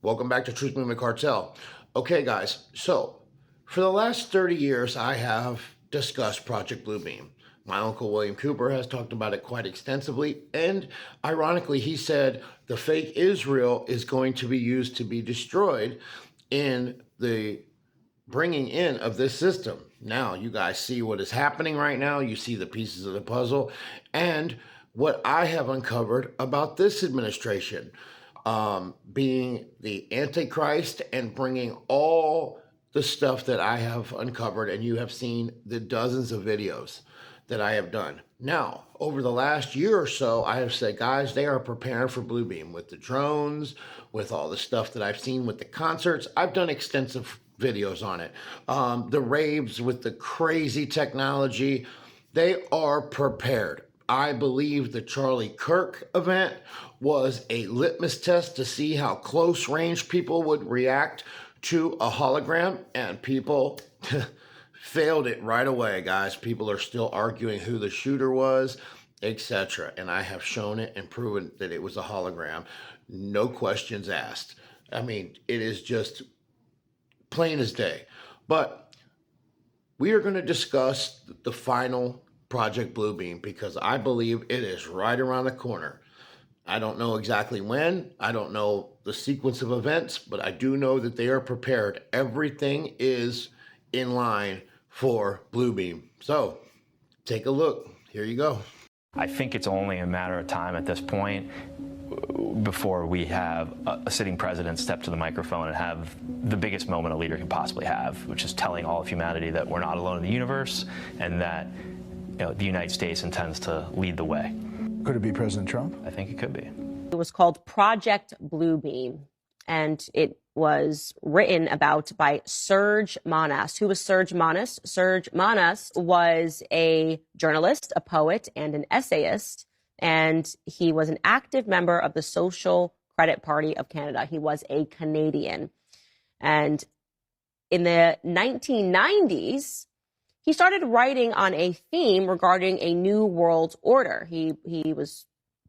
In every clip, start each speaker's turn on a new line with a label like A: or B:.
A: Welcome back to Truth Movement Cartel. Okay, guys, so for the last 30 years, I have discussed Project Bluebeam. My uncle William Cooper has talked about it quite extensively, and ironically, he said the fake Israel is going to be used to be destroyed in the bringing in of this system. Now, you guys see what is happening right now. You see the pieces of the puzzle, and what I have uncovered about this administration being the Antichrist and bringing all the stuff that I have uncovered, and you have seen the dozens of videos that I have done. Now, over the last year or so, I have said, guys, they are preparing for Bluebeam with the drones, with all the stuff that I've seen with the concerts. I've done extensive videos on it. The raves with the crazy technology, they are prepared. I believe the Charlie Kirk event was a litmus test to see how close range people would react to a hologram, and people failed it right away, guys. People are still arguing who the shooter was, etc. And I have shown it and proven that it was a hologram. No questions asked. I mean, it is just plain as day. But we are going to discuss the final Project Bluebeam because I believe it is right around the corner. I don't know exactly when. I don't know the sequence of events, but I do know that they are prepared. Everything is in line for Bluebeam. So take a look. Here you go.
B: I think it's only a matter of time at this point before we have a sitting president step to the microphone and have the biggest moment a leader can possibly have, which is telling all of humanity that we're not alone in the universe and that the United States intends to lead the way.
C: Could it be President Trump?
B: I think it could be.
D: It was called Project Bluebeam, and it was written about by Serge Manas. Who was Serge Manas? Serge Manas was a journalist, a poet, and an essayist, and he was an active member of the Social Credit Party of Canada. He was a Canadian. And in the 1990s, he started writing on a theme regarding a new world order. He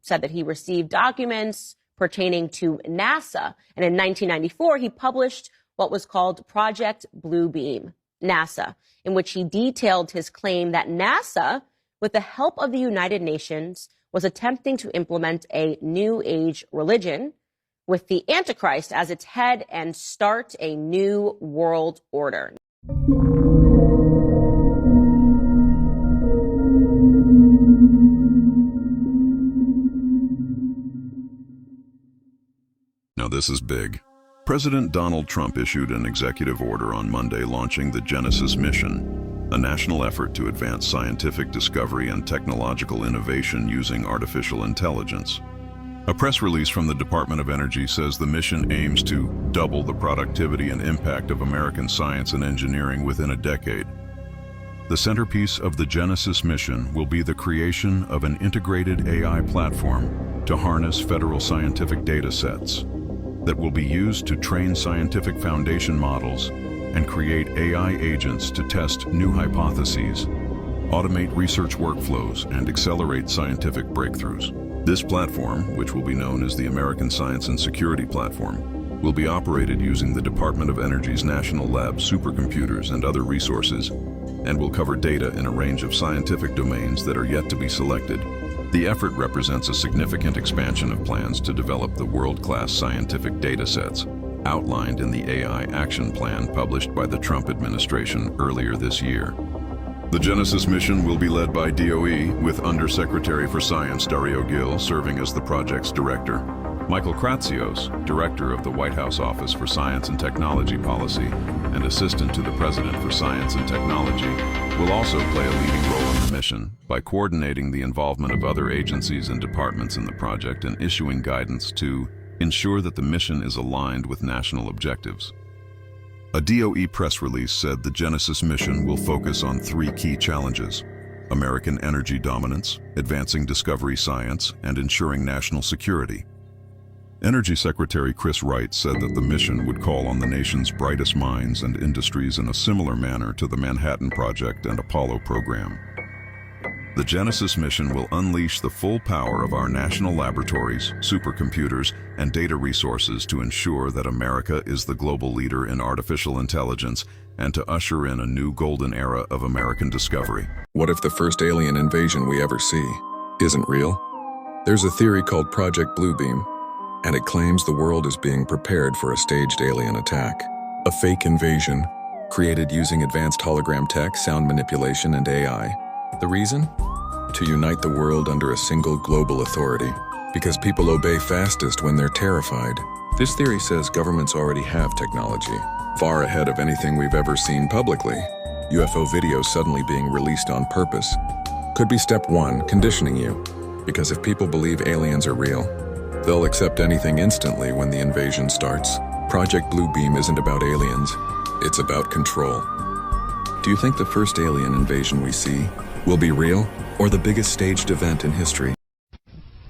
D: said that he received documents pertaining to NASA. And in 1994, he published what was called Project Bluebeam, NASA, in which he detailed his claim that NASA, with the help of the United Nations, was attempting to implement a new age religion with the Antichrist as its head and start a new world order.
E: Now this is big. President Donald Trump issued an executive order on Monday launching the Genesis mission, a national effort to advance scientific discovery and technological innovation using artificial intelligence. A press release from the Department of Energy says the mission aims to double the productivity and impact of American science and engineering within a decade. The centerpiece of the Genesis mission will be the creation of an integrated AI platform to harness federal scientific data sets that will be used to train scientific foundation models and create AI agents to test new hypotheses, automate research workflows, and accelerate scientific breakthroughs. This platform, which will be known as the American Science and Security Platform, will be operated using the Department of Energy's National Lab supercomputers and other resources, and will cover data in a range of scientific domains that are yet to be selected. The effort represents a significant expansion of plans to develop the world-class scientific data sets outlined in the AI Action Plan published by the Trump administration earlier this year. The Genesis mission will be led by DOE, with Undersecretary for Science Dario Gil serving as the project's director. Michael Kratsios, Director of the White House Office for Science and Technology Policy and Assistant to the President for Science and Technology, will also play a leading role in the mission by coordinating the involvement of other agencies and departments in the project and issuing guidance to ensure that the mission is aligned with national objectives. A DOE press release said the Genesis mission will focus on 3 key challenges: American energy dominance, advancing discovery science, and ensuring national security. Energy Secretary Chris Wright said that the mission would call on the nation's brightest minds and industries in a similar manner to the Manhattan Project and Apollo program. The Genesis mission will unleash the full power of our national laboratories, supercomputers, and data resources to ensure that America is the global leader in artificial intelligence and to usher in a new golden era of American discovery.
C: What if the first alien invasion we ever see isn't real? There's a theory called Project Bluebeam, and it claims the world is being prepared for a staged alien attack. A fake invasion created using advanced hologram tech, sound manipulation, and AI. The reason? To unite the world under a single global authority, because people obey fastest when they're terrified. This theory says governments already have technology, far ahead of anything we've ever seen publicly. UFO videos suddenly being released on purpose. Could be step one, conditioning you. Because if people believe aliens are real, they'll accept anything instantly when the invasion starts. Project Bluebeam isn't about aliens, it's about control. Do you think the first alien invasion we see will be real, or the biggest staged event in history?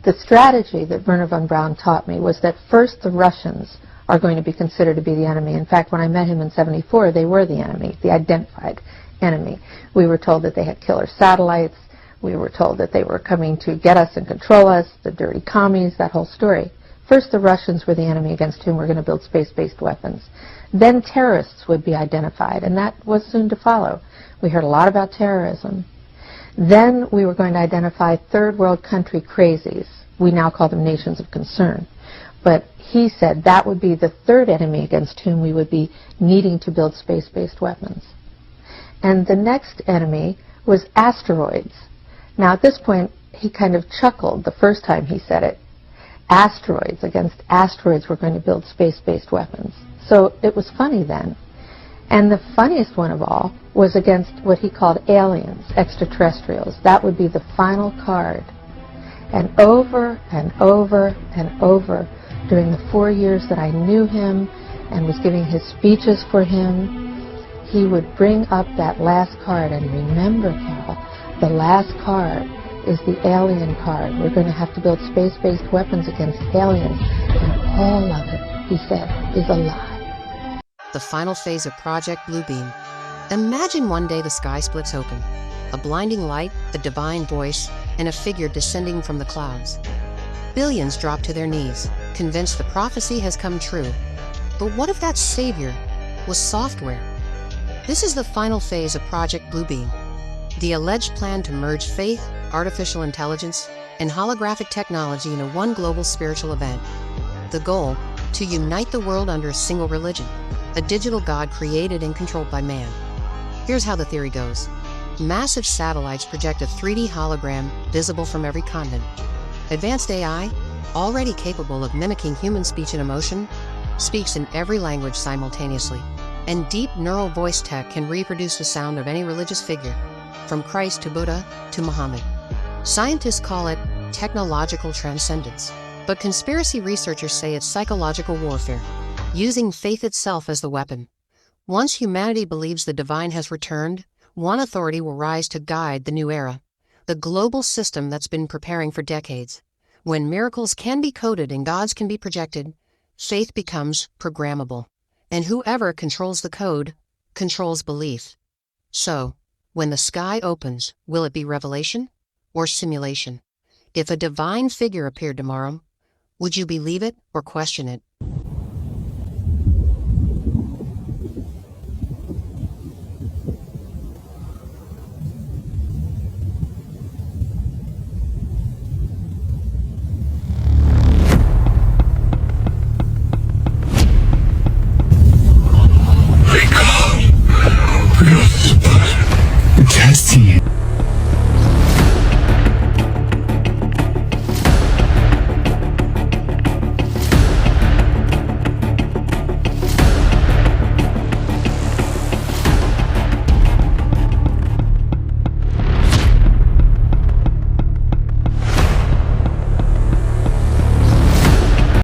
F: The strategy that Wernher von Braun taught me was that first the Russians are going to be considered to be the enemy. In fact, when I met him in '74, they were the enemy, the identified enemy. We were told that they had killer satellites. We were told that they were coming to get us and control us, the dirty commies, that whole story. First, the Russians were the enemy against whom we're going to build space-based weapons. Then terrorists would be identified, and that was soon to follow. We heard a lot about terrorism. Then we were going to identify third world country crazies. We now call them nations of concern. But he said that would be the third enemy against whom we would be needing to build space-based weapons. And the next enemy was asteroids. Now at this point, he kind of chuckled the first time he said it. Asteroids, against asteroids we're going to build space-based weapons. So it was funny then. And the funniest one of all was against what he called aliens, extraterrestrials. That would be the final card. And over and over and over during the 4 years that I knew him and was giving his speeches for him, he would bring up that last card. And remember, Carol, the last card is the alien card. We're going to have to build space-based weapons against aliens. And all of it, he said, is a lie.
G: The final phase of Project Bluebeam. Imagine one day the sky splits open. A blinding light, a divine voice, and a figure descending from the clouds. Billions drop to their knees, convinced the prophecy has come true. But what if that savior was software? This is the final phase of Project Bluebeam. The alleged plan to merge faith, artificial intelligence, and holographic technology into one global spiritual event. The goal, to unite the world under a single religion, a digital god created and controlled by man. Here's how the theory goes. Massive satellites project a 3D hologram visible from every continent. Advanced AI, already capable of mimicking human speech and emotion, speaks in every language simultaneously. And deep neural voice tech can reproduce the sound of any religious figure, from Christ to Buddha to Muhammad. Scientists call it technological transcendence, but conspiracy researchers say it's psychological warfare, using faith itself as the weapon. Once humanity believes the divine has returned, one authority will rise to guide the new era, the global system that's been preparing for decades. When miracles can be coded and gods can be projected, faith becomes programmable, and whoever controls the code controls belief. So, when the sky opens, will it be revelation or simulation? If a divine figure appeared tomorrow, would you believe it or question it?
H: Testing it.